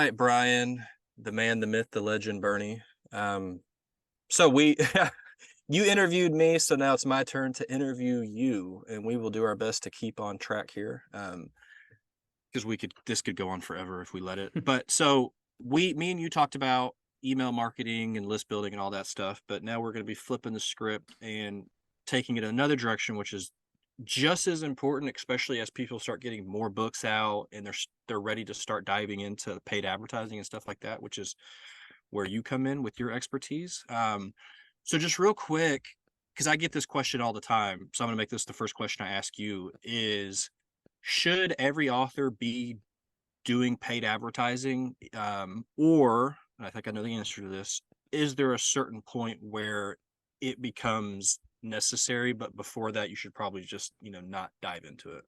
right, Brian, the man, the myth, the legend, Bernie. So we you interviewed me, so now it's my turn to interview you, and we will do our best to keep on track here. Because this could go on forever if we let it. But so me and you talked about email marketing and list building and all that stuff, but now we're going to be flipping the script and taking it another direction, which is just as important, especially as people start getting more books out and they're ready to start diving into paid advertising and stuff like that, which is where you come in with your expertise. So just real quick, because I get this question all the time, so I'm going to make this the first question I ask you is, should every author be doing paid advertising? Or, and I think I know the answer to this, is there a certain point where it becomes necessary, but before that, you should probably just, not dive into it?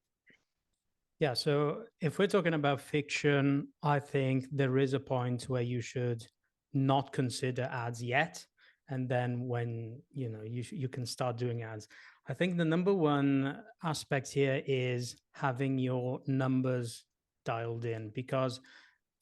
Yeah, so if we're talking about fiction, I think there is a point where you should not consider ads yet, and then when you can start doing ads. I think the number one aspect here is having your numbers dialed in, because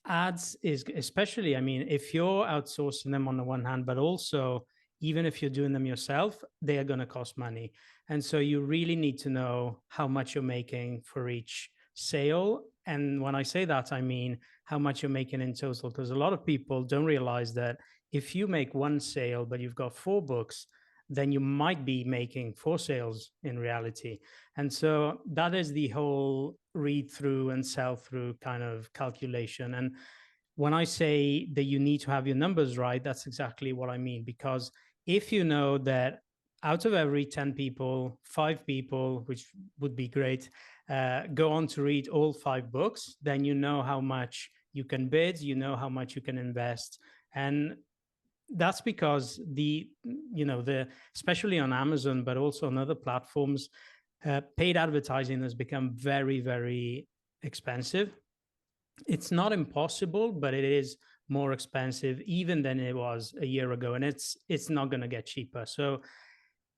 ads is especially, I mean, if you're outsourcing them on the one hand, but also even if you're doing them yourself, they are going to cost money. And so you really need to know how much you're making for each sale. And when I say that, I mean how much you're making in total, because a lot of people don't realize that if you make one sale, but you've got four books, then you might be making four sales in reality. And so that is the whole read through and sell through kind of calculation. And when I say that you need to have your numbers right, that's exactly what I mean. Because if you know that out of every 10 people, five people, which would be great, go on to read all five books, then you know how much you can bid, you know how much you can invest. And that's because the especially on Amazon, but also on other platforms, paid advertising has become very, very expensive. It's not impossible, but it is more expensive even than it was a year ago, and it's not going to get cheaper. So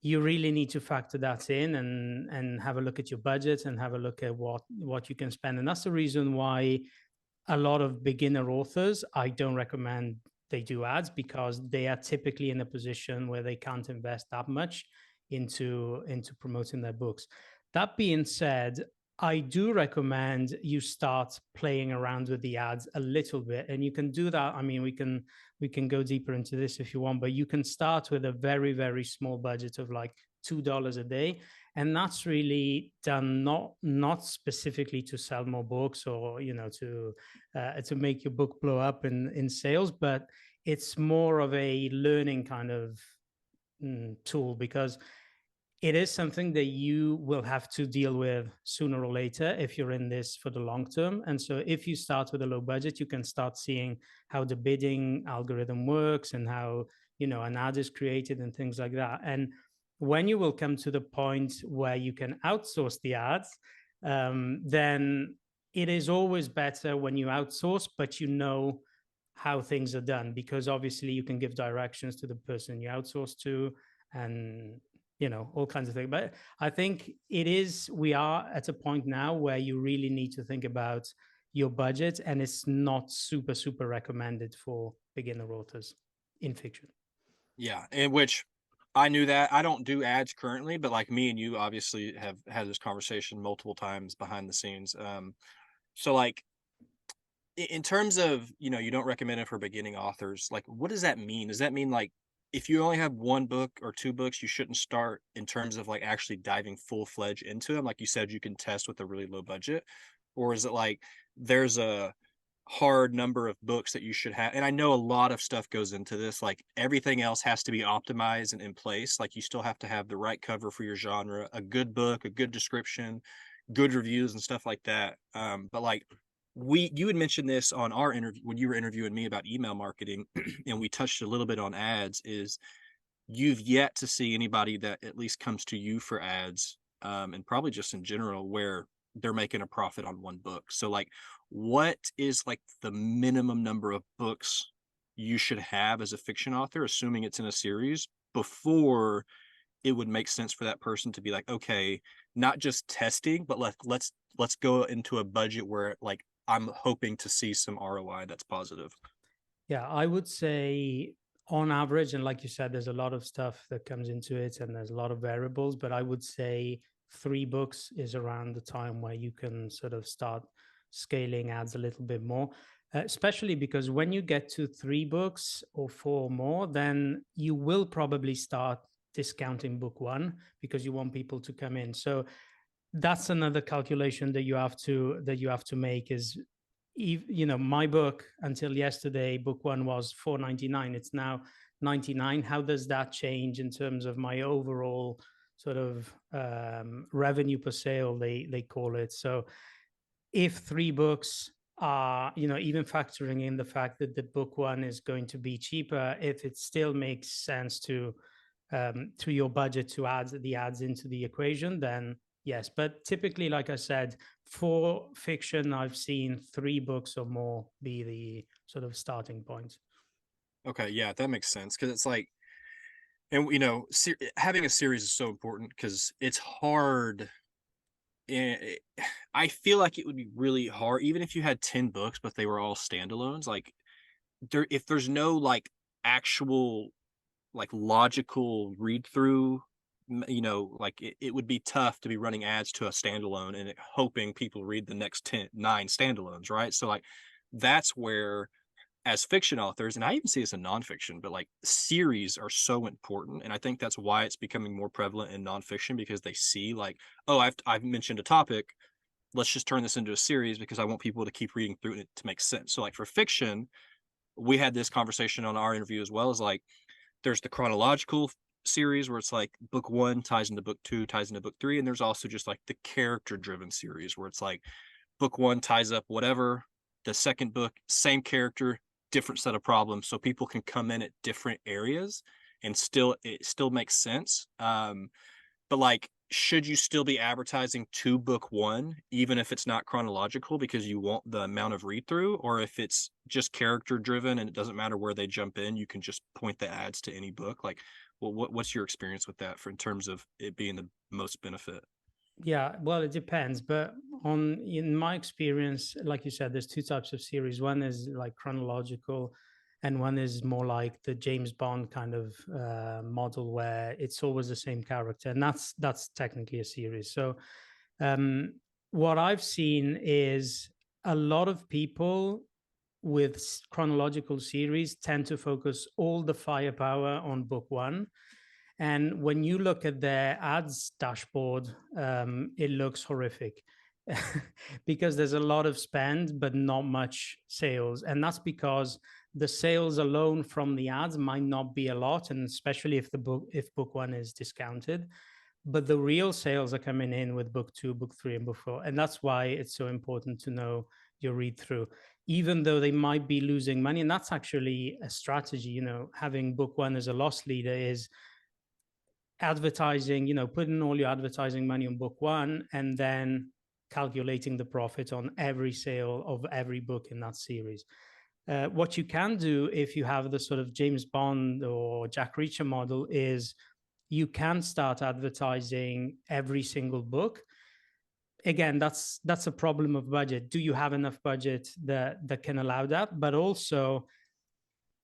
you really need to factor that in and have a look at your budget and have a look at what you can spend. And that's the reason why a lot of beginner authors, I don't recommend they do ads, because they are typically in a position where they can't invest that much into promoting their books. That being said, I do recommend you start playing around with the ads a little bit, and you can do that. I mean, we can go deeper into this if you want, but you can start with a very, very small budget of like $2 a day, and that's really done not specifically to sell more books or to make your book blow up in sales, but it's more of a learning kind of tool, because it is something that you will have to deal with sooner or later if you're in this for the long term. And so if you start with a low budget, you can start seeing how the bidding algorithm works and how an ad is created and things like that. And when you will come to the point where you can outsource the ads, then it is always better when you outsource, but you know how things are done, because obviously you can give directions to the person you outsource to, and all kinds of things. But I think we are at a point now where you really need to think about your budget, and it's not super, super recommended for beginner authors in fiction. Yeah, in which I knew that. I don't do ads currently, but like me and you obviously have had this conversation multiple times behind the scenes. So like in terms of, you don't recommend it for beginning authors, like what does that mean? Does that mean like if you only have one book or two books, you shouldn't start in terms of like actually diving full-fledged into them? Like you said, you can test with a really low budget, or is it like there's a hard number of books that you should have? And I know a lot of stuff goes into this, like everything else has to be optimized and in place. Like you still have to have the right cover for your genre, a good book, a good description, good reviews and stuff like that. But like you had mentioned this on our interview when you were interviewing me about email marketing, and we touched a little bit on ads, is you've yet to see anybody that at least comes to you for ads, and probably just in general, where they're making a profit on one book. So like what is like the minimum number of books you should have as a fiction author, assuming it's in a series, before it would make sense for that person to be like, okay, not just testing, but let's go into a budget where like I'm hoping to see some ROI that's positive. Yeah, I would say on average, and like you said, there's a lot of stuff that comes into it and there's a lot of variables, but I would say 3 books is around the time where you can sort of start scaling ads a little bit more, especially because when you get to 3 books or 4 more, then you will probably start discounting book one because you want people to come in. So that's another calculation that you have to make is, my book until yesterday, book one was 4.99, it's now 99. How does that change in terms of my overall sort of revenue per sale, they call it? So if 3 books are, even factoring in the fact that the book one is going to be cheaper, if it still makes sense to your budget to add the ads into the equation, then yes. But typically, like I said, for fiction, I've seen 3 books or more be the sort of starting point. Okay, yeah, that makes sense because it's like, and having a series is so important because it's hard. I feel like it would be really hard, even if you had 10 books, but they were all standalones. Like, if there's no like actual like logical read through, like it would be tough to be running ads to a standalone and hoping people read the next 9 standalones, right? So like that's where, as fiction authors, and I even see this in nonfiction, but like series are so important. And I think that's why it's becoming more prevalent in nonfiction because they see like, oh, I've mentioned a topic. Let's just turn this into a series because I want people to keep reading through it to make sense. So like for fiction, we had this conversation on our interview as well as like there's the chronological series where it's like book one ties into book two, ties into book three. And there's also just like the character driven series where it's like book one ties up whatever, the second book, same character, different set of problems. So people can come in at different areas and it still makes sense. But like, should you still be advertising to book one, even if it's not chronological because you want the amount of read through? Or if it's just character driven and it doesn't matter where they jump in, you can just point the ads to any book? Like, well, what's your experience with that for in terms of it being the most benefit? Yeah, well, it depends, but in my experience, like you said, there's 2 types of series. One is like chronological, and one is more like the James Bond kind of model where it's always the same character, and that's technically a series. So, um, what I've seen is a lot of people with chronological series tend to focus all the firepower on book one, and when you look at their ads dashboard, it looks horrific because there's a lot of spend, but not much sales. And that's because the sales alone from the ads might not be a lot. And especially if book one is discounted, but the real sales are coming in with book two, book three, and book four. And that's why it's so important to know your read through, even though they might be losing money. And that's actually a strategy, having book one as a loss leader is advertising, putting all your advertising money on book one and then calculating the profit on every sale of every book in that series. What you can do if you have the sort of James Bond or Jack Reacher model is you can start advertising every single book. Again, that's a problem of budget. Do you have enough budget that can allow that? But also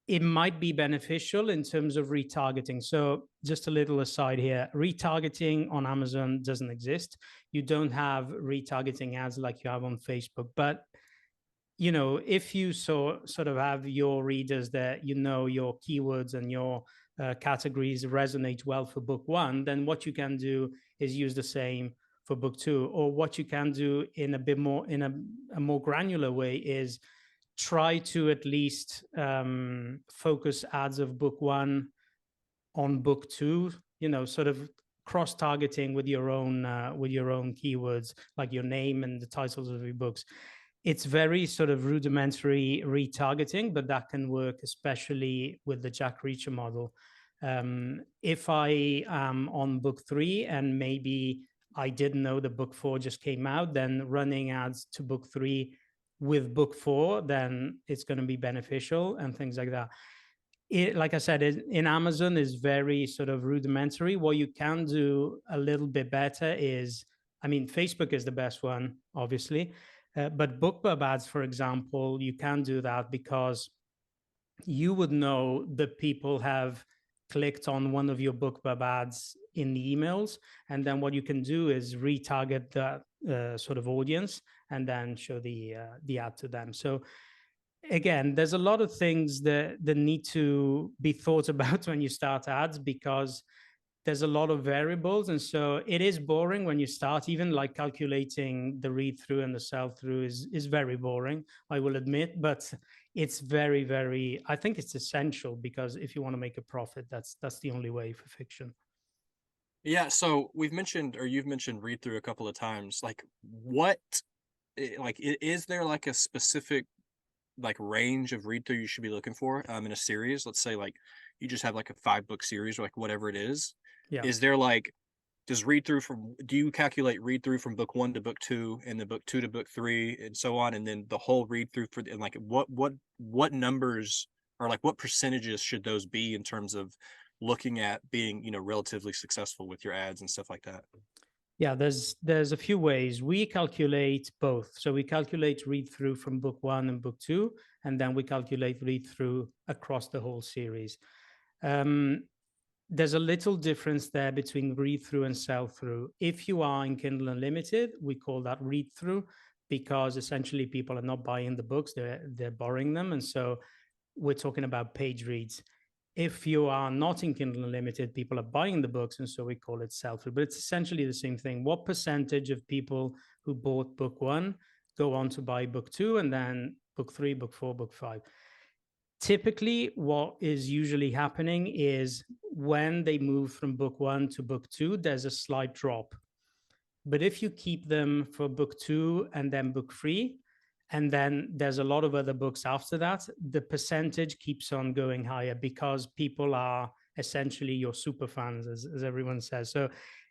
it might be beneficial in terms of retargeting. So, just a little aside here, retargeting on Amazon doesn't exist. You don't have retargeting ads like you have on Facebook. But, if you sort of have your readers that your keywords and your categories resonate well for book one, then what you can do is use the same for book two. Or what you can do in a more granular way is try to at least focus ads of book one on book two, sort of cross targeting with your own keywords like your name and the titles of your books. It's very sort of rudimentary retargeting, but that can work especially with the Jack Reacher model. If I am on book three and maybe I didn't know that book four just came out, then running ads to book three with book four, then it's going to be beneficial and things like that. Like I said, in Amazon is very sort of rudimentary. What you can do a little bit better is, I mean, Facebook is the best one, obviously. But BookBub ads, for example, you can do that because you would know that people have clicked on one of your BookBub ads in the emails, and then what you can do is retarget that sort of audience and then show the ad to them. So again, there's a lot of things that need to be thought about when you start ads, because there's a lot of variables, and so it is boring when you start. Even like calculating the read through and the sell through is very boring, I will admit, but it's very, very, I think it's essential, because if you want to make a profit, that's the only way for fiction. Yeah, so we've mentioned, or you've mentioned read through a couple of times. Like what is there like a specific like range of read through you should be looking for in a series? Let's say like you just have like a 5 book series or like whatever it is. Yeah. Is there like does read through from do you calculate read through from book 1 to book 2 and then book 2 to book 3 and so on, and then the whole read through for and like what numbers or like what percentages should those be in terms of looking at being, relatively successful with your ads and stuff like that? Yeah, there's a few ways. We calculate both. So we calculate read through from book one and book two, and then we calculate read through across the whole series. Um, there's a little difference there between read through and sell through. If you are in Kindle Unlimited, we call that read through, because essentially people are not buying the books, they're borrowing them, and so we're talking about page reads. If you are not in Kindle Unlimited, people are buying the books, and so we call it sell through. But it's essentially the same thing. What percentage of people who bought book one go on to buy book two, and then book three, book four, book five? Typically, what is usually happening is when they move from book one to book two, there's a slight drop. But if you keep them for book two and then book three, and then there's a lot of other books after that, the percentage keeps on going higher, because people are essentially your super fans, as everyone says. So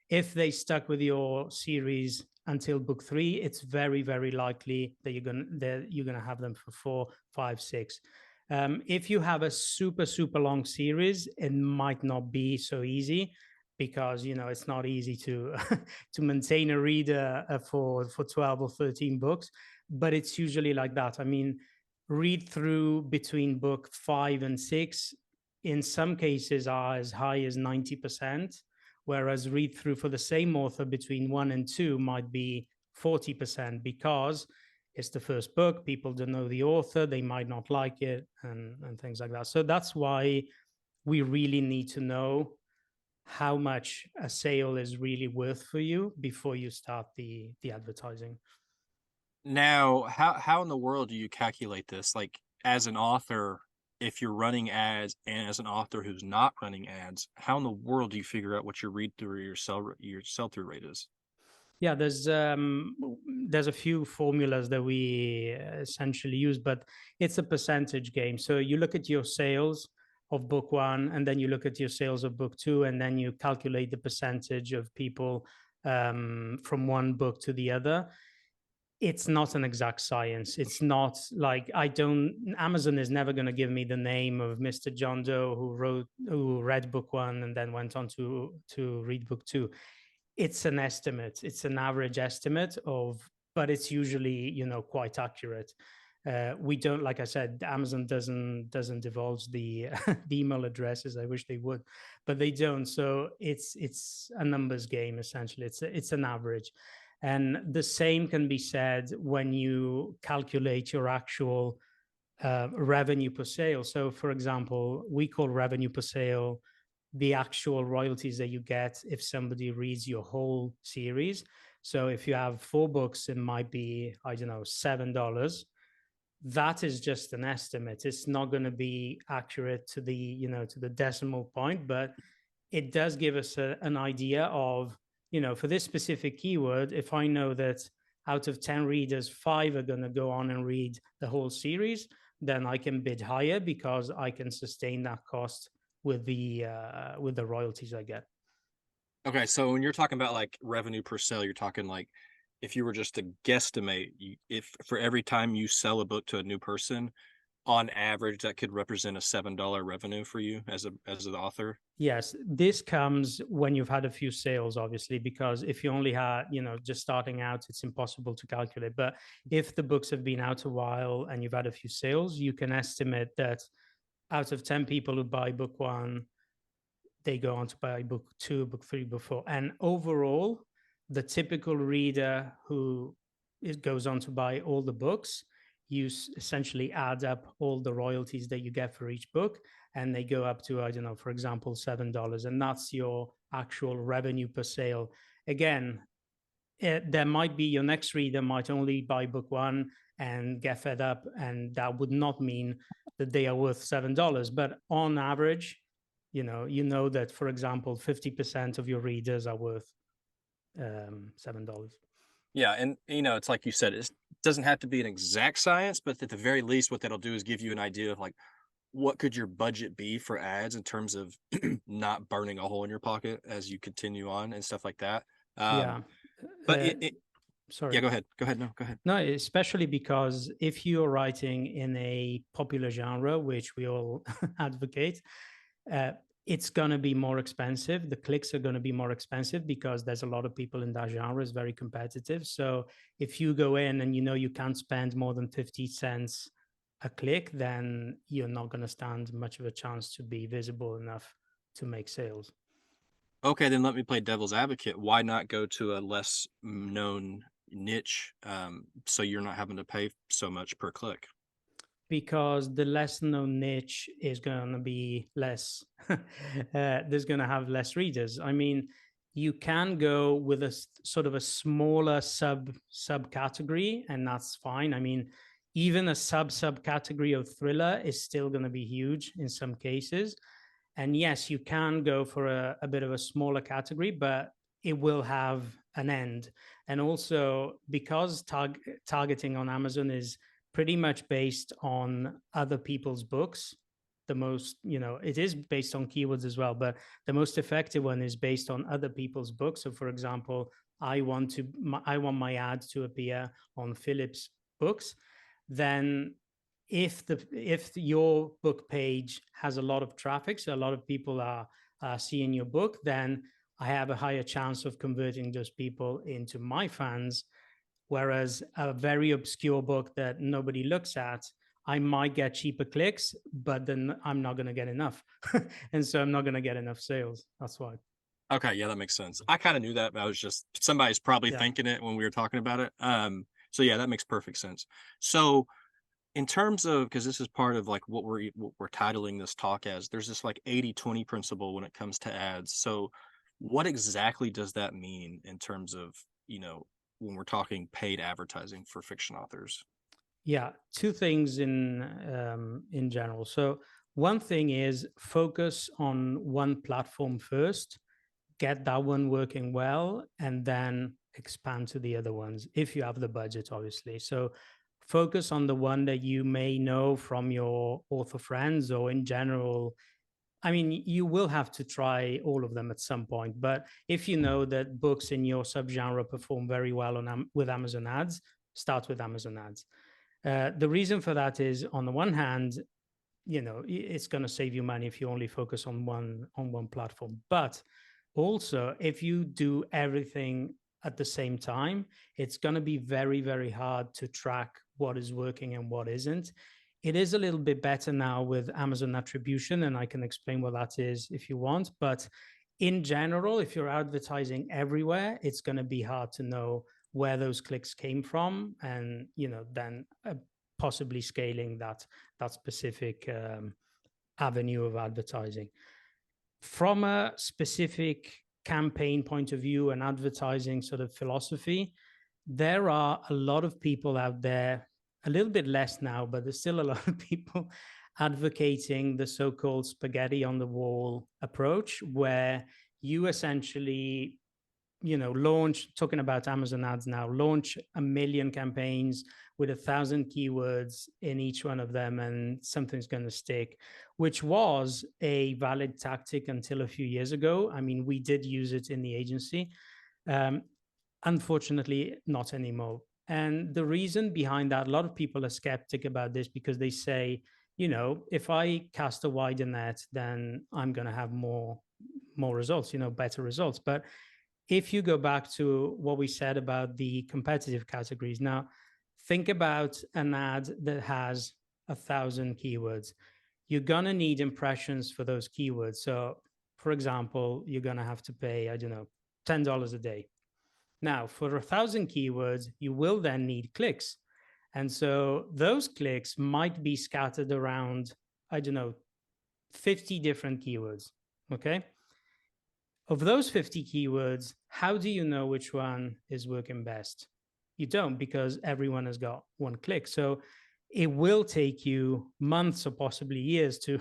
if they stuck with your series until book three, it's very, very likely that you're gonna have them for four, five, six. If you have a super, super long series, it might not be so easy, because it's not easy to to maintain a reader for 12 or 13 books, but it's usually like that. I mean, read through between book 5 and 6 in some cases are as high as 90%, whereas read through for the same author between 1 and 2 might be 40%, because it's the first book, people don't know the author, they might not like it, and things like that. So that's why we really need to know how much a sale is really worth for you before you start the advertising. Now, how in the world do you calculate this? Like as an author, if you're running ads, and as an author who's not running ads, how in the world do you figure out what your read through or your sell through rate is? Yeah, there's a few formulas that we essentially use, but it's a percentage game. So you look at your sales of book one, and then you look at your sales of book two, and then you calculate the percentage of people from one book to the other. It's not an exact science. It's not like Amazon is never going to give me the name of Mr. John Doe who read book one and then went on to read book two. It's an estimate. It's an average estimate of, but it's usually, quite accurate. We don't, like I said, Amazon doesn't divulge the the email addresses. I wish they would, but they don't. So it's a numbers game essentially. It's an average, and the same can be said when you calculate your actual revenue per sale. So, for example, we call revenue per sale the actual royalties that you get if somebody reads your whole series. So, if you have 4 books, it might be, I don't know, $7. That is just an estimate. It's not going to be accurate to the decimal point, but it does give us an idea of, for this specific keyword, if I know that out of 10 readers, 5 are going to go on and read the whole series, then I can bid higher, because I can sustain that cost with the royalties I get. Okay, so when you're talking about like revenue per sale, you're talking like if you were just to guesstimate, if for every time you sell a book to a new person, on average that could represent a $7 revenue for you as an author? Yes, this comes when you've had a few sales, obviously, because if you only had, just starting out, it's impossible to calculate. But if the books have been out a while and you've had a few sales, you can estimate that out of 10 people who buy book one, they go on to buy book two, book three, book four. And overall, the typical reader who goes on to buy all the books, you essentially add up all the royalties that you get for each book, and they go up to, I don't know, for example, $7. And that's your actual revenue per sale. Again, there might be your next reader might only buy book one and get fed up, and that would not mean that they are worth $7. But on average, you know that, for example, 50% of your readers are worth $7. Yeah, and it's like you said, it doesn't have to be an exact science, but at the very least, what that'll do is give you an idea of like what could your budget be for ads in terms of not burning a hole in your pocket as you continue on and stuff like that. Um, Yeah. but Uh, yeah, Sorry. go ahead. Go ahead. No, go ahead. No, especially because if you're writing in a popular genre, which we all advocate, uh, it's going to be more expensive. The clicks are going to be more expensive because there's a lot of people in that genre. It's very competitive. So if you go in and you know you can't spend more than 50 cents a click, then you're not going to stand much of a chance to be visible enough to make sales. Okay, then let me play devil's advocate. Why not go to a less known niche, so you're not having to pay so much per click? Because the less known niche is going to be less there's going to have less readers. I mean, you can go with a sort of a smaller subcategory, and that's fine. I mean, even a subcategory of thriller is still going to be huge in some cases. And yes, you can go for a bit of a smaller category, but it will have an end. And also, because targeting on Amazon is pretty much based on other people's books, the most, it is based on keywords as well, but the most effective one is based on other people's books. So, for example, I want my ad to appear on Philip's books. Then if your book page has a lot of traffic, so a lot of people are seeing your book, then I have a higher chance of converting those people into my fans. Whereas a very obscure book that nobody looks at, I might get cheaper clicks, but then I'm not going to get enough. And so I'm not going to get enough sales. That's why. Okay, yeah, that makes sense. I kind of knew that, but I was just somebody's probably Yeah. thinking it when we were talking about it. So yeah, that makes perfect sense. So in terms of, because this is part of like what we're titling this talk as, there's this like 80/20 principle when it comes to ads. So what exactly does that mean in terms of, when we're talking paid advertising for fiction authors? Yeah, two things in general. So one thing is focus on one platform first, get that one working well, and then expand to the other ones if you have the budget, obviously. So focus on the one that you may know from your author friends or in general. I mean, you will have to try all of them at some point, but if you know that books in your subgenre perform very well with Amazon ads, start with Amazon ads. The reason for that is, on the one hand, it's going to save you money if you only focus on one platform. But also, if you do everything at the same time, it's going to be very, very hard to track what is working and what isn't. It is a little bit better now with Amazon attribution, and I can explain what that is if you want. But in general, if you're advertising everywhere, it's going to be hard to know where those clicks came from, and then possibly scaling that specific avenue of advertising. From a specific campaign point of view and advertising sort of philosophy, there are a lot of people out there, a little bit less now, but there's still a lot of people advocating the so-called spaghetti on the wall approach, where you essentially launch, talking about Amazon ads now, launch 1 million campaigns with 1,000 keywords in each one of them, and something's going to stick, which was a valid tactic until a few years ago. I mean, we did use it in the agency. Um, Unfortunately, not anymore. And the reason behind that, a lot of people are skeptic about this because they say if I cast a wider net, then I'm going to have more results, better results. But if you go back to what we said about the competitive categories, now think about an ad that has 1,000 keywords. You're going to need impressions for those keywords. So, for example, you're going to have to pay, I don't know, $10 a day. Now, for 1,000 keywords, you will then need clicks. And so those clicks might be scattered around, I don't know, 50 different keywords. Okay. Of those 50 keywords, how do you know which one is working best? You don't, because everyone has got one click. So it will take you months or possibly years to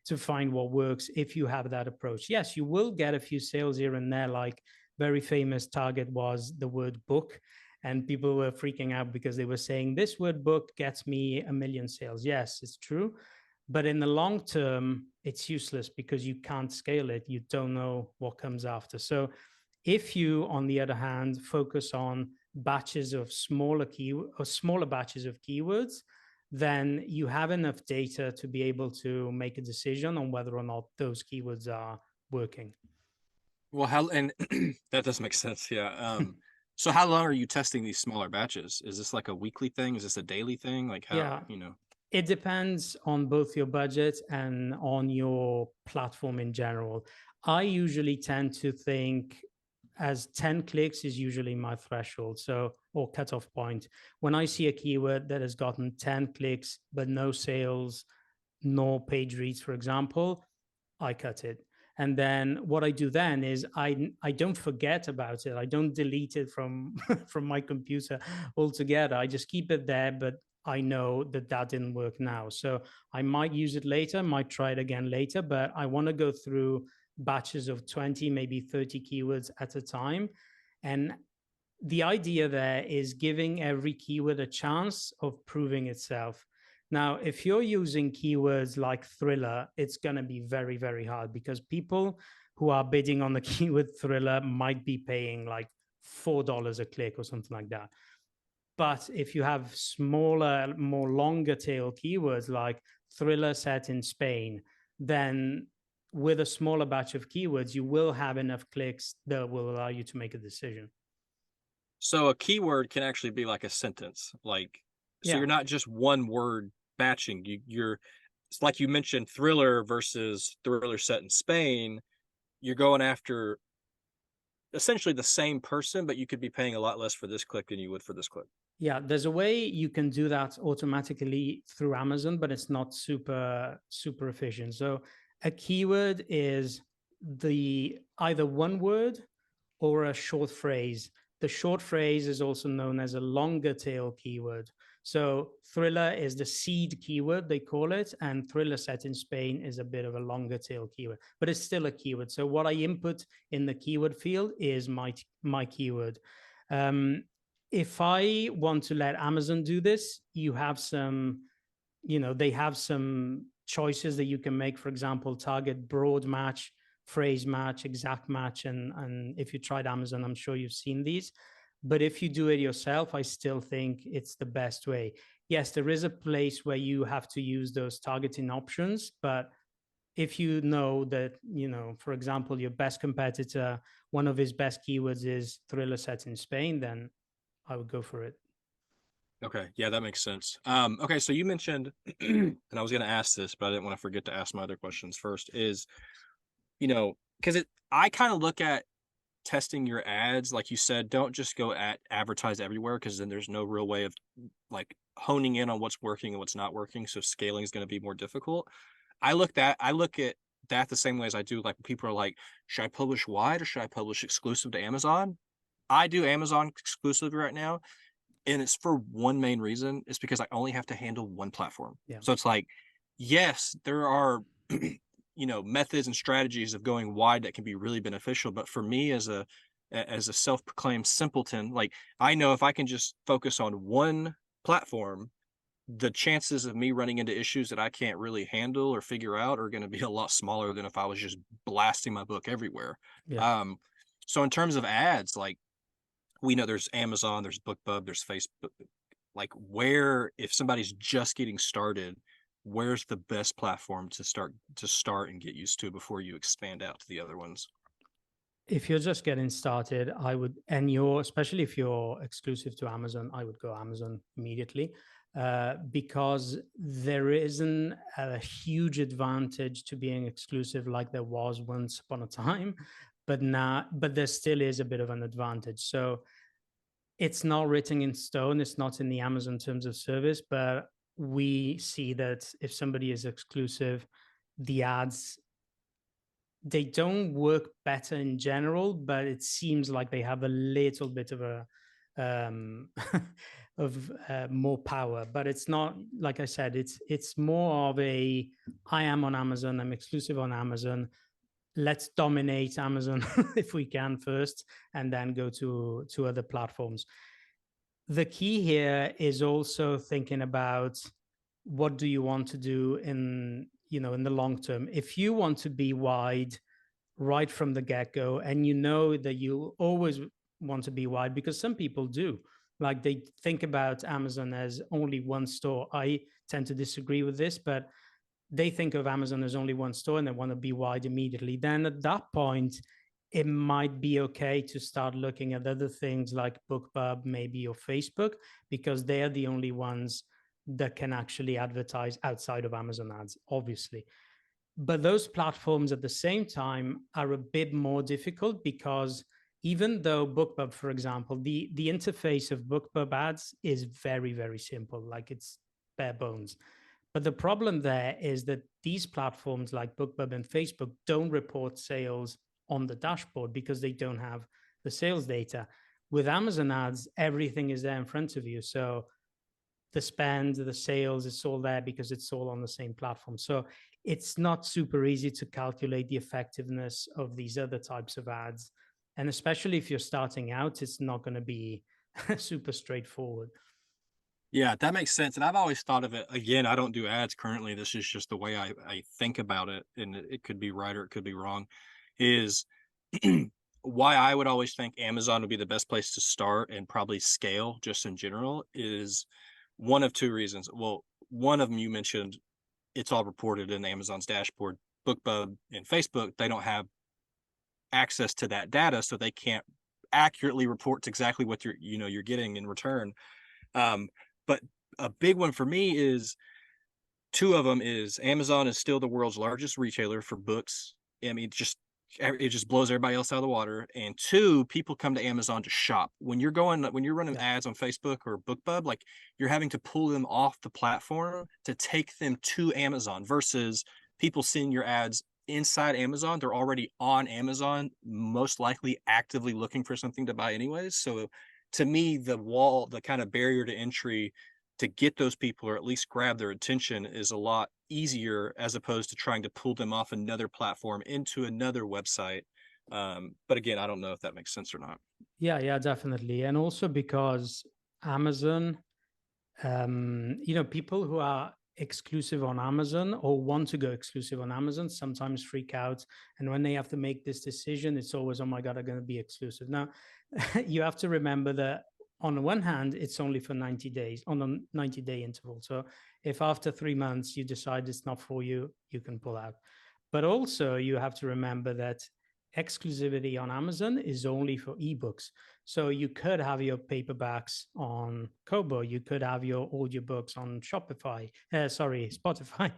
to find what works if you have that approach. Yes, you will get a few sales here and there. Like, very famous target was the word book, and people were freaking out because they were saying this word book gets me 1 million sales. Yes, it's true, but in the long term it's useless because you can't scale it. You don't know what comes after. So if you, on the other hand, focus on batches of smaller batches of keywords, then you have enough data to be able to make a decision on whether or not those keywords are working. Well, how and that does make sense. Yeah. So how long are you testing these smaller batches? Is this like a weekly thing? Is this a daily thing? Like how, Yeah, it depends on both your budget and on your platform in general. I usually tend to think as 10 clicks is usually my threshold, so, or cutoff point. When I see a keyword that has gotten 10 clicks but no sales, no page reads, for example, I cut it. And then what I do then is I don't forget about it. I don't delete it from from my computer altogether. I just keep it there, but I know that that didn't work now. So I might use it later, might try it again later, but I want to go through batches of 20, maybe 30 keywords at a time. And the idea there is giving every keyword a chance of proving itself. Now, if you're using keywords like thriller, it's going to be very, very hard because people who are bidding on the keyword thriller might be paying like $4 a click or something like that. But if you have smaller, more longer tail keywords like thriller set in Spain, then with a smaller batch of keywords, you will have enough clicks that will allow you to make a decision. So a keyword can actually be like a sentence. Like, so Yeah. you're not just one word batching. You're it's like you mentioned thriller versus thriller set in Spain. You're going after essentially the same person, but you could be paying a lot less for this click than you would for this click. Yeah, there's a way you can do that automatically through Amazon, but it's not super efficient. So a keyword is the either one word or a short phrase. The short phrase is also known as a longer tail keyword. So thriller is the seed keyword, they call it, and thriller set in Spain is a bit of a longer tail keyword, but it's still a keyword. So what I input in the keyword field is my keyword. If I want to let Amazon do this, you have some, they have some choices that you can make. For example, target broad match, phrase match, exact match. And if you tried Amazon, I'm sure you've seen these. But if you do it yourself, I still think it's the best way. Yes, there is a place where you have to use those targeting options, but if you know that, for example, your best competitor, one of his best keywords is thriller set in Spain, then I would go for it. Okay, yeah, that makes sense. Okay, so you mentioned, and I was going to ask this, but I didn't want to forget to ask my other questions first. Is because I kind of look at testing your ads, like you said, don't just go at advertise everywhere because then there's no real way of like honing in on what's working and what's not working. So scaling is going to be more difficult. I look at that the same way as I do like people are like, should I publish wide or should I publish exclusive to Amazon? I do Amazon exclusive right now, and it's for one main reason. It's because I only have to handle one platform. Yeah. So it's like, yes, there are methods and strategies of going wide that can be really beneficial, but for me as a self-proclaimed simpleton, like I know if I can just focus on one platform, the chances of me running into issues that I can't really handle or figure out are going to be a lot smaller than if I was just blasting my book everywhere. Yeah. um so in terms of ads, like we know there's Amazon, there's BookBub, there's Facebook. Like, where, if somebody's just getting started, where's the best platform to start and get used to before you expand out to the other ones? If you're just getting started, I would, and you're, especially if you're exclusive to Amazon, I would go Amazon immediately, because there isn't a huge advantage to being exclusive like there was once upon a time, but now, but there still is a bit of an advantage. So it's not written in stone, it's not in the Amazon terms of service, but we see that if somebody is exclusive, the ads, they don't work better in general, but it seems like they have a little bit of a um of more power. But it's not, like I said, it's more of a, I am on Amazon, I'm exclusive on Amazon, let's dominate Amazon if we can first, and then go to other platforms. The key here is also thinking about what do you want to do in, you know, in the long term. If you want to be wide right from the get-go, and you know that you always want to be wide, because some people do, like they think about Amazon as only one store. I tend to disagree with this, but they think of Amazon as only one store and they want to be wide immediately. Then at that point, it might be okay to start looking at other things like BookBub, maybe, or Facebook, because they are the only ones that can actually advertise outside of Amazon ads, obviously. But those platforms at the same time are a bit more difficult, because even though BookBub, for example, the interface of BookBub ads is very, very simple, like it's bare bones. But the problem there is that these platforms like BookBub and Facebook don't report sales on the dashboard because they don't have the sales data. With Amazon ads, everything is there in front of you. So the spend, the sales, it's all there because it's all on the same platform. So it's not super easy to calculate the effectiveness of these other types of ads. And especially if you're starting out, it's not going to be super straightforward. Yeah, that makes sense. And I've always thought of it again. I don't do ads currently. This is just the way I think about it. And it could be right or it could be wrong. Is why I would always think Amazon would be the best place to start and probably scale just in general is one of two reasons. Well, one of them you mentioned, it's all reported in Amazon's dashboard. BookBub and Facebook, they don't have access to that data, so they can't accurately report to exactly what you're getting in return. Um, but a big one for me is two of them is Amazon is still the world's largest retailer for books. I mean, it just blows everybody else out of the water. And two, people come to Amazon to shop. When you're running Yeah. ads on Facebook or BookBub, like you're having to pull them off the platform to take them to Amazon versus people seeing your ads inside Amazon. They're already on Amazon, most likely actively looking for something to buy anyways. So to me, the kind of barrier to entry to get those people or at least grab their attention is a lot easier as opposed to trying to pull them off another platform into another website. But again, I don't know if that makes sense or not. Yeah, yeah, definitely. And also because Amazon, you know, people who are exclusive on Amazon or want to go exclusive on Amazon sometimes freak out. And when they have to make this decision, it's always, oh my God, I'm going to be exclusive. Now, you have to remember that on the one hand, it's only for 90 days on a 90-day interval. So if after 3 months you decide it's not for you, you can pull out. But also, you have to remember that exclusivity on Amazon is only for ebooks. So you could have your paperbacks on Kobo, you could have your audiobooks on Shopify, Spotify,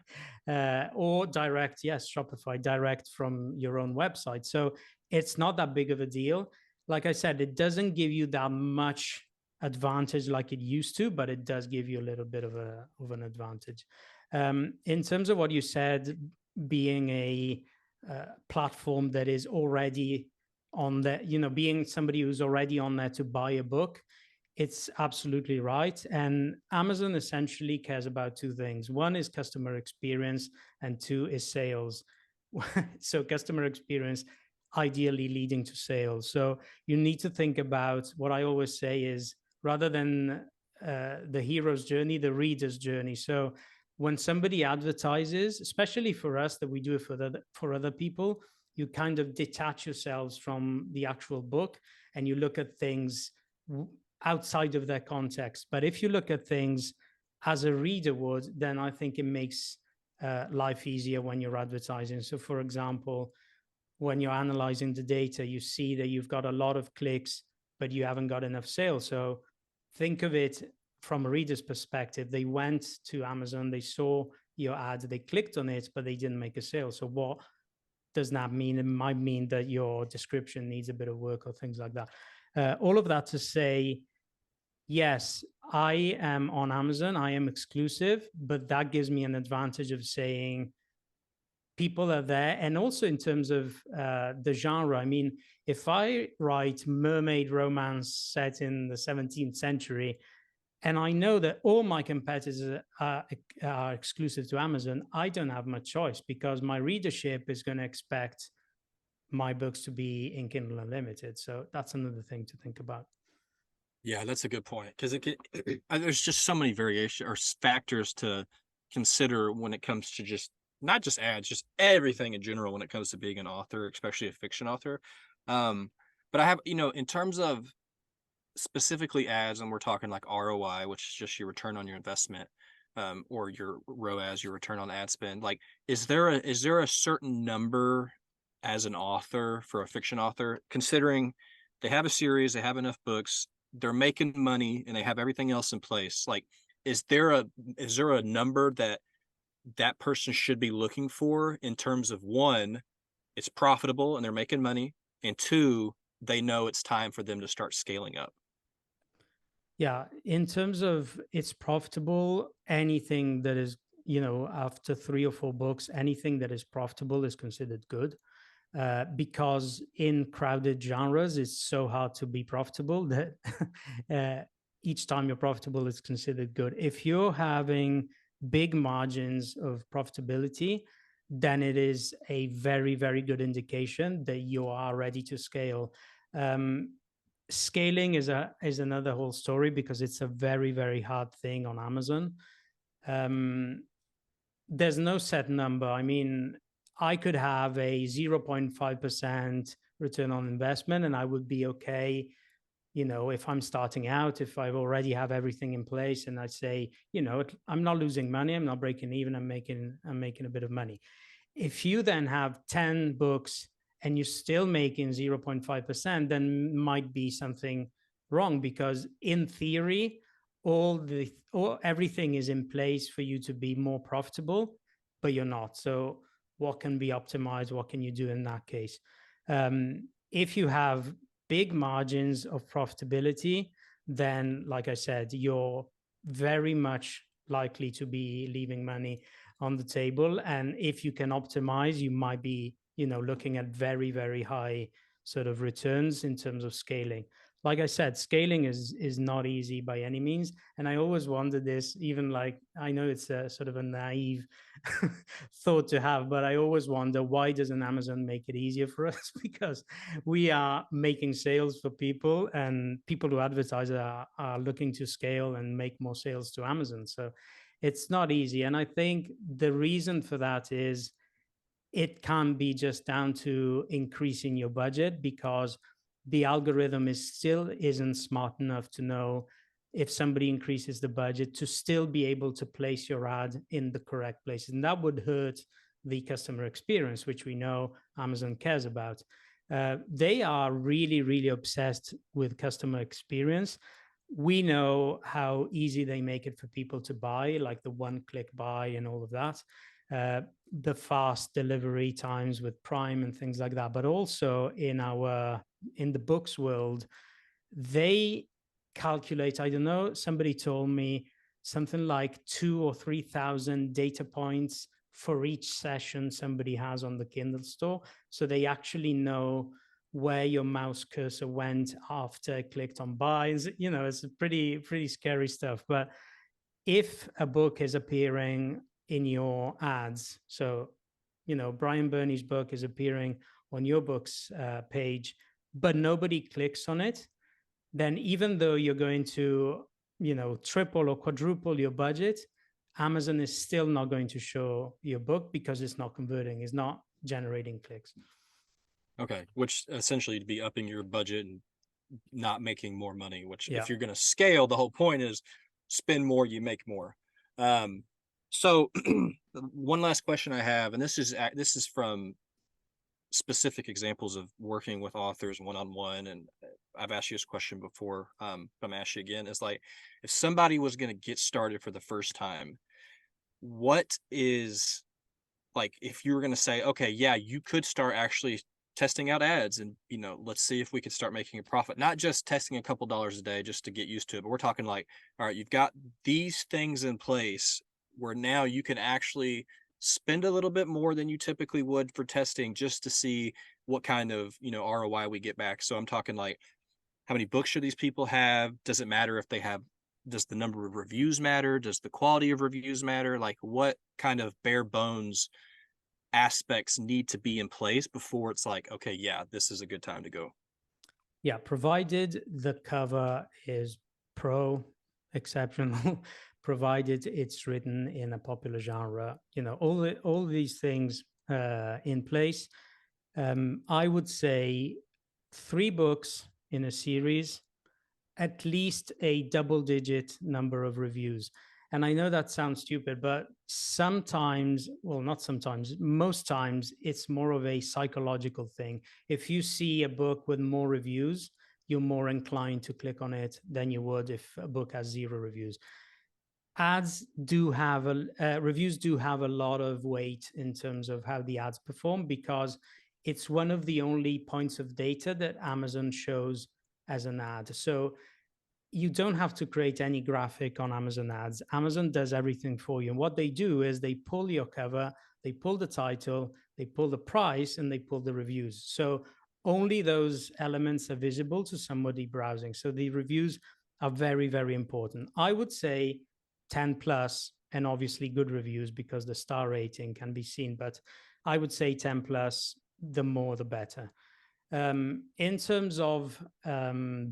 or direct, yes, Shopify, direct from your own website. So it's not that big of a deal. Like I said, it doesn't give you that much advantage like it used to, but it does give you a little bit of an advantage. In terms of what you said, being a platform that is already on there, you know, being somebody who's already on there to buy a book, it's absolutely right. And Amazon essentially cares about two things. One is customer experience, and two is sales. So customer experience ideally leading to sales. So you need to think about, what I always say is, rather than the hero's journey, the reader's journey. So when somebody advertises, especially for us that we do it for other people, you kind of detach yourselves from the actual book and you look at things outside of their context. But if you look at things as a reader would, then I think it makes life easier when you're advertising. So, for example, when you're analyzing the data, you see that you've got a lot of clicks, but you haven't got enough sales. So, think of it from a reader's perspective. They went to Amazon, they saw your ad, they clicked on it, but they didn't make a sale. So, what does that mean? It might mean that your description needs a bit of work or things like that. All of that to say, yes, I am on Amazon, I am exclusive, but that gives me an advantage of saying people are there. And also in terms of the genre, I mean, if I write mermaid romance set in the 17th century, and I know that all my competitors are exclusive to Amazon, I don't have much choice because my readership is going to expect my books to be in Kindle Unlimited. So that's another thing to think about. Yeah, that's a good point because there's just so many variation or factors to consider when it comes to just not just ads, just everything in general when it comes to being an author, especially a fiction author. Um, but I have, in terms of specifically ads, and we're talking like ROI, which is just your return on your investment, or your ROAS, your return on ad spend. Like, is there a certain number as an author for a fiction author, considering they have a series, they have enough books, they're making money, and they have everything else in place? Like, is there a is there a number that that person should be looking for in terms of one, it's profitable and they're making money, and two, they know it's time for them to start scaling up? Yeah, in terms of it's profitable, anything that is, after 3 or 4 books, anything that is profitable is considered good. Because in crowded genres, it's so hard to be profitable that uh, each time you're profitable is considered good. If you're having big margins of profitability, then it is a very, very good indication that you are ready to scale. Um, Scaling is another whole story because it's a very, very hard thing on Amazon. Um, there's no set number. I mean, I could have a 0.5% return on investment and I would be okay. If I'm starting out, if I already have everything in place and I say, I'm not losing money, I'm not breaking even, I'm making a bit of money. If you then have 10 books and you're still making 0.5%, then might be something wrong because in theory, everything is in place for you to be more profitable, but you're not. So what can be optimized? What can you do in that case? If you have big margins of profitability, then like I said, you're very much likely to be leaving money on the table. And if you can optimize, you might be, looking at very, very high sort of returns in terms of scaling. Like I said, scaling is not easy by any means. And I always wonder this, even like I know it's a sort of a naive thought to have, but I always wonder why doesn't Amazon make it easier for us? Because we are making sales for people, and people who advertise are looking to scale and make more sales to Amazon. So it's not easy. And I think the reason for that is it can be just down to increasing your budget because the algorithm is still isn't smart enough to know if somebody increases the budget to still be able to place your ad in the correct places. And that would hurt the customer experience, which we know Amazon cares about. They are really, really obsessed with customer experience. We know how easy they make it for people to buy, like the one-click buy and all of that. The fast delivery times with Prime and things like that, but also in the books world, they calculate. I don't know. Somebody told me something like 2 or 3 thousand data points for each session somebody has on the Kindle store, so they actually know where your mouse cursor went after I clicked on buy. It's pretty scary stuff. But if a book is appearing in your ads, so Brian Bernie's book is appearing on your book's page, but nobody clicks on it, then even though you're going to triple or quadruple your budget, Amazon is still not going to show your book because it's not converting, it's not generating clicks. Okay, which essentially to be upping your budget and not making more money, which Yeah. if you're going to scale, the whole point is spend more, you make more. Um, so one last question I have, and this is from specific examples of working with authors one on one. And I've asked you this question before, but I'm asking you again. Is like, if somebody was going to get started for the first time, what is like, if you were going to say, okay, yeah, you could start actually testing out ads, and let's see if we could start making a profit, not just testing a couple dollars a day just to get used to it, but we're talking like, all right, you've got these things in place where now you can actually spend a little bit more than you typically would for testing just to see what kind of ROI we get back. So I'm talking like, how many books should these people have? Does it matter if they have, does the number of reviews matter? Does the quality of reviews matter? Like, what kind of bare bones aspects need to be in place before it's like, okay, yeah, this is a good time to go? Yeah, provided the cover is pro exceptional, provided it's written in a popular genre, all these things in place. I would say 3 books in a series, at least a double digit number of reviews. And I know that sounds stupid, but sometimes, well, not sometimes, most times, it's more of a psychological thing. If you see a book with more reviews, you're more inclined to click on it than you would if a book has 0 reviews. Ads do have reviews do have a lot of weight in terms of how the ads perform, because it's one of the only points of data that Amazon shows as an ad. So you don't have to create any graphic on Amazon ads. Amazon does everything for you. And what they do is they pull your cover, they pull the title, they pull the price, and they pull the reviews. So only those elements are visible to somebody browsing. So the reviews are very, very important. I would say 10 plus, and obviously good reviews because the star rating can be seen. But I would say 10 plus, the more the better. In terms of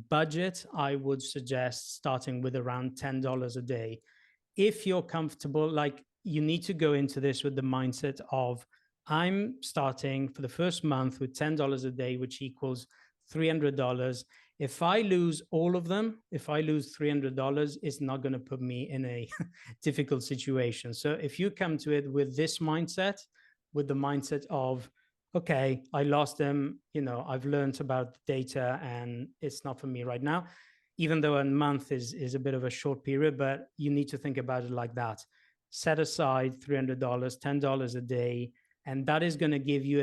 budget, I would suggest starting with around $10 a day. If you're comfortable, like, you need to go into this with the mindset of, I'm starting for the first month with $10 a day, which equals $300. If I lose all of them, if I lose $300, it's not going to put me in a difficult situation. So if you come to it with this mindset, with the mindset of, okay, I lost them, I've learned about data and it's not for me right now, even though a month is a bit of a short period, but you need to think about it like that. Set aside $300, $10 a day, and that is going to give you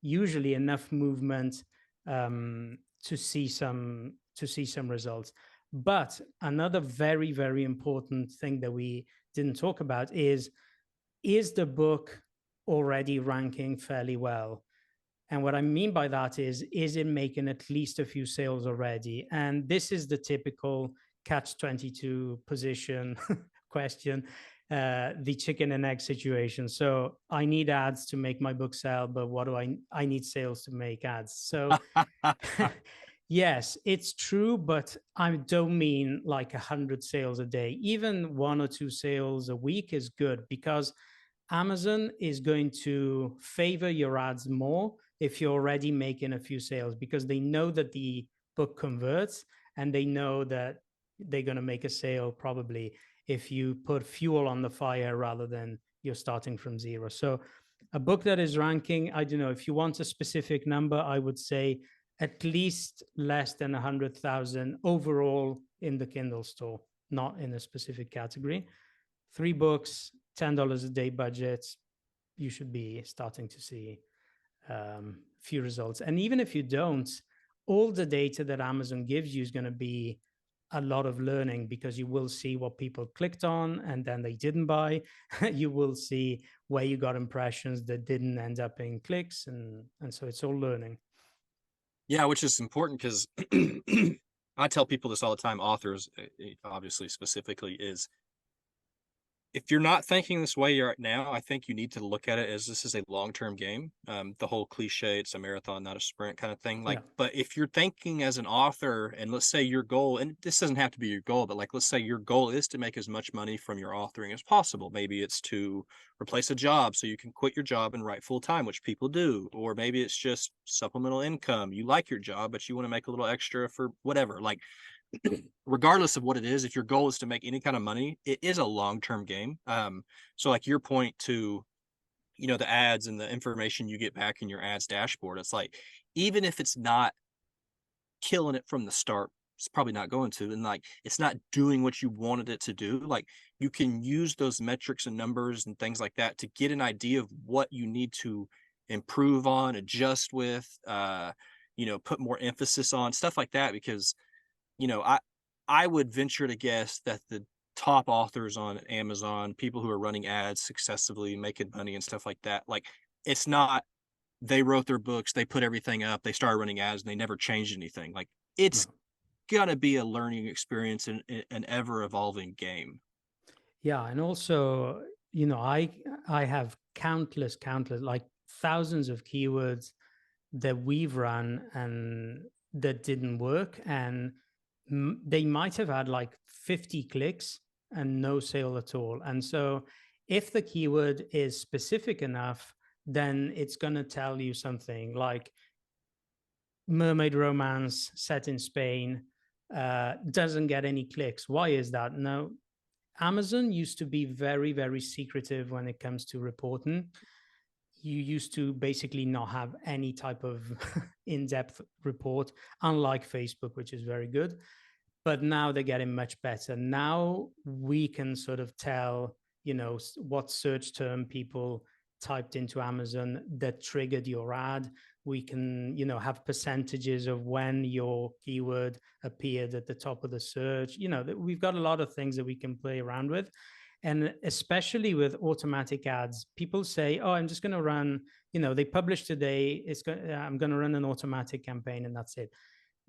usually enough movement to see some results. But another very, very important thing that we didn't talk about is the book already ranking fairly well? And what I mean by that is it making at least a few sales already? And this is the typical catch 22 position question, the chicken and egg situation. So I need ads to make my book sell, but what do I need sales to make ads. So yes, it's true, but I don't mean like 100 sales a day. Even 1 or 2 sales a week is good, because Amazon is going to favor your ads more if you're already making a few sales, because they know that the book converts, and they know that they're going to make a sale probably if you put fuel on the fire rather than you're starting from zero. So a book that is ranking, I don't know, if you want a specific number, I would say at least less than 100,000 overall in the Kindle store, not in a specific category. 3 books, $10 a day budget, you should be starting to see few results. And even if you don't, all the data that Amazon gives you is going to be a lot of learning, because you will see what people clicked on and then they didn't buy. You will see where you got impressions that didn't end up in clicks, and so it's all learning. Yeah, which is important because I tell people this all the time, authors, obviously specifically, is if you're not thinking this way right now, I think you need to look at it as this is a long-term game. The whole cliche, it's a marathon, not a sprint kind of thing. Like, Yeah. but if you're thinking as an author, and let's say your goal, and this doesn't have to be your goal, but like, let's say your goal is to make as much money from your authoring as possible. Maybe it's to replace a job so you can quit your job and write full time, which people do. Or maybe it's just supplemental income. You like your job, but you want to make a little extra for whatever. Like, regardless of what it is, if your goal is to make any kind of money, it is a long-term game. So like your point to, the ads and the information you get back in your ads dashboard, it's like, even if it's not killing it from the start, it's probably not going to, and like it's not doing what you wanted it to do. Like you can use those metrics and numbers and things like that to get an idea of what you need to improve on, adjust with, put more emphasis on stuff like that. Because you know, I I would venture to guess that the top authors on Amazon, people who are running ads successfully, making money and stuff like that, like it's not they wrote their books, they put everything up, they started running ads, and they never changed anything. Like it's No. gonna be a learning experience and an ever evolving game. Yeah, and also, I have countless, like thousands of keywords that we've run and that didn't work, and they might have had like 50 clicks and no sale at all. And so, if the keyword is specific enough, then it's going to tell you something like mermaid romance set in Spain doesn't get any clicks. Why is that? No, Amazon used to be very secretive when it comes to reporting. You used to basically not have any type of in-depth report, unlike Facebook, which is very good. But now they're getting much better. Now we can sort of tell, what search term people typed into Amazon that triggered your ad. We can, have percentages of when your keyword appeared at the top of the search. We've got a lot of things that we can play around with. And especially with automatic ads, people say, "Oh, I'm just going to run." They publish today. I'm going to run an automatic campaign, and that's it.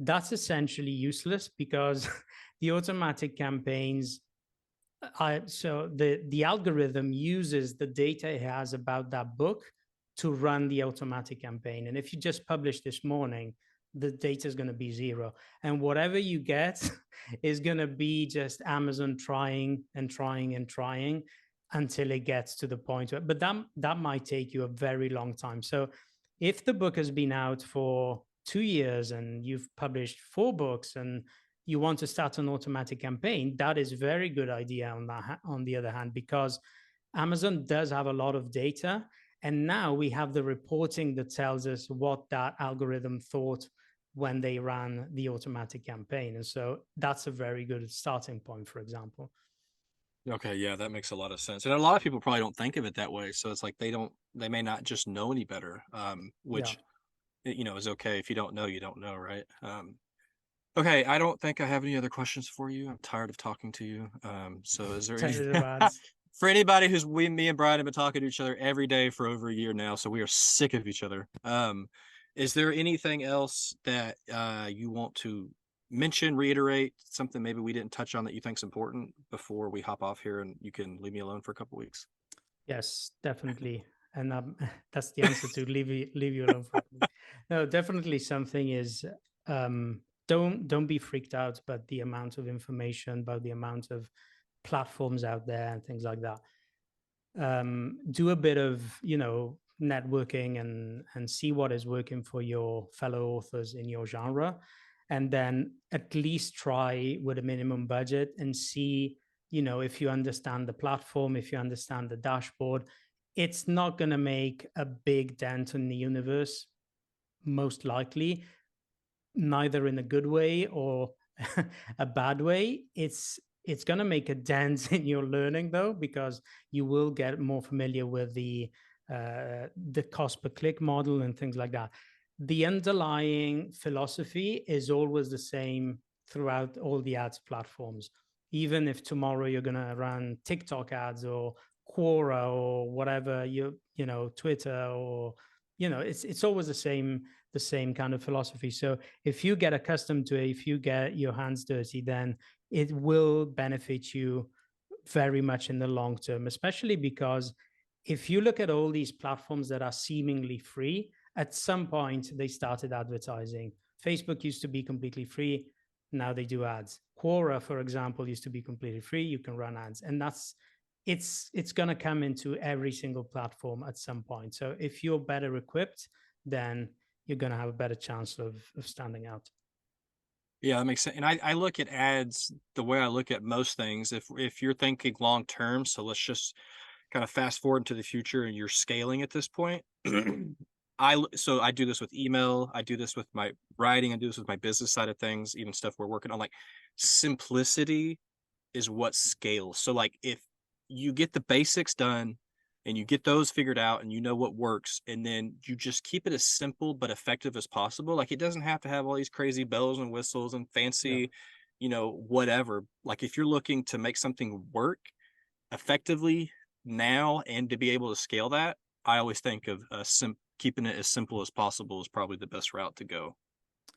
That's essentially useless because the automatic campaigns, so the algorithm uses the data it has about that book to run the automatic campaign. And if you just publish this morning, the data is going to be zero, and whatever you get is going to be just Amazon trying and trying and trying until it gets to the point where, but that might take you a very long time. So if the book has been out for 2 years and you've published 4 books and you want to start an automatic campaign, that is a very good idea on the other hand, because Amazon does have a lot of data. And now we have the reporting that tells us what that algorithm thought when they ran the automatic campaign. And so that's a very good starting point, for example. Okay, yeah, that makes a lot of sense. And a lot of people probably don't think of it that way. So it's like they may not just know any better, Yeah. which is okay. If you don't know, you don't know, right? Okay, I don't think I have any other questions for you. I'm tired of talking to you. So is there any Tired of ads. for anybody who's me and Brian have been talking to each other every day for over a year now, so we are sick of each other. Is there anything else that you want to mention, reiterate, something maybe we didn't touch on that you think's important before we hop off here and you can leave me alone for a couple weeks? Yes, definitely. And that's the answer to leave you alone for me. No, definitely something is don't be freaked out about the amount of information, about the amount of platforms out there and things like that. Do a bit of networking and see what is working for your fellow authors in your genre, and then at least try with a minimum budget and see if you understand the platform, if you understand the dashboard. It's not going to make a big dent in the universe, most likely, neither in a good way or a bad way. It's going to make a dent in your learning though, because you will get more familiar with the cost per click model and things like that. The underlying philosophy is always the same throughout all the ads platforms. Even if tomorrow you're going to run TikTok ads or Quora or whatever, Twitter, or it's always the same kind of philosophy. So if you get accustomed to it, if you get your hands dirty, then it will benefit you very much in the long term, especially because if you look at all these platforms that are seemingly free, at some point they started advertising. Facebook used to be completely free. Now they do ads. Quora, for example, used to be completely free. You can run ads. And it's going to come into every single platform at some point. So if you're better equipped, then you're going to have a better chance of standing out. Yeah, that makes sense. And I look at ads the way I look at most things. If you're thinking long term, so let's just kind of fast forward into the future and you're scaling at this point. So I do this with email, I do this with my writing, I do this with my business side of things, even stuff we're working on. Like simplicity is what scales. So like if you get the basics done and you get those figured out and you know what works, and then you just keep it as simple but effective as possible. Like it doesn't have to have all these crazy bells and whistles and Yeah. fancy, whatever. Like if you're looking to make something work effectively now and to be able to scale that, I always think of keeping it as simple as possible is probably the best route to go.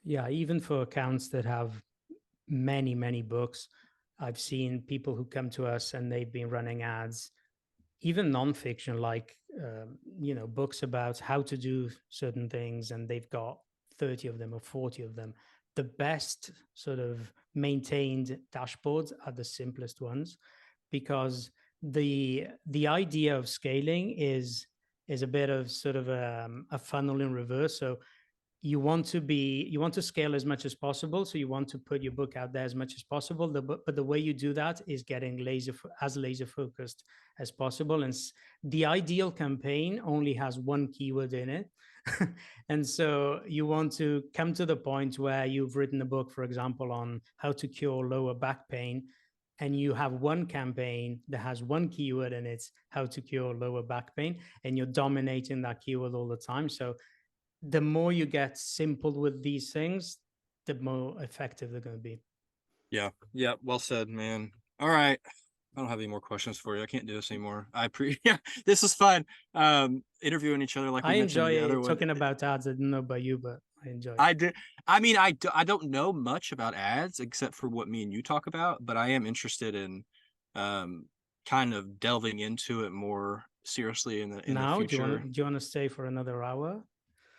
Yeah, even for accounts that have many, many books, I've seen people who come to us and they've been running ads, even nonfiction, like books about how to do certain things, and they've got 30 of them or 40 of them. The best sort of maintained dashboards are the simplest ones, because the idea of scaling is a bit of sort of a funnel in reverse. So you want to scale as much as possible, so you want to put your book out there as much as possible, but the way you do that is getting laser focused as possible. And the ideal campaign only has one keyword in it. And so you want to come to the point where you've written a book, for example, on how to cure lower back pain, and you have one campaign that has one keyword, and it's how to cure lower back pain, and you're dominating that keyword all the time. So the more you get simple with these things, the more effective they're going to be. Yeah. Yeah. Well said, man. All right. I don't have any more questions for you. I can't do this anymore. Yeah, this is fun. Interviewing each other like we I mentioned in the enjoy other one. talking about ads. I don't know about you, but I enjoy it. I did. I mean, I don't know much about ads except for what me and you talk about, but I am interested in um kind of delving into it more seriously in the Now, future. do you want to stay for another hour?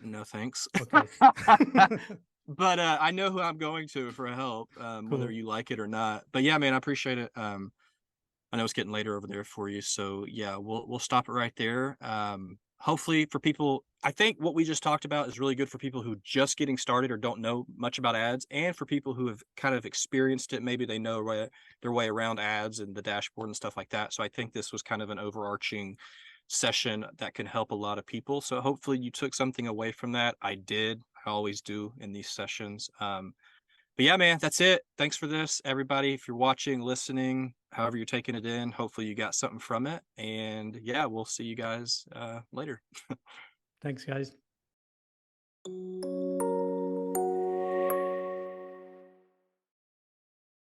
No thanks. Okay. But I know who I'm going to for help, whether Cool. you like it or not. But yeah, man, I appreciate it. I know it's getting later over there for you, so yeah, we'll stop it right there. Hopefully, for people, I think what we just talked about is really good for people who just getting started or don't know much about ads, and for people who have kind of experienced it. Maybe they know their way around ads and the dashboard and stuff like that. So I think this was kind of an overarching session that can help a lot of people. So hopefully, you took something away from that. I did. I always do in these sessions. But yeah, man, that's it. Thanks for this, everybody. If you're watching, listening, however you're taking it in, hopefully you got something from it. And yeah, we'll see you guys later. Thanks, guys.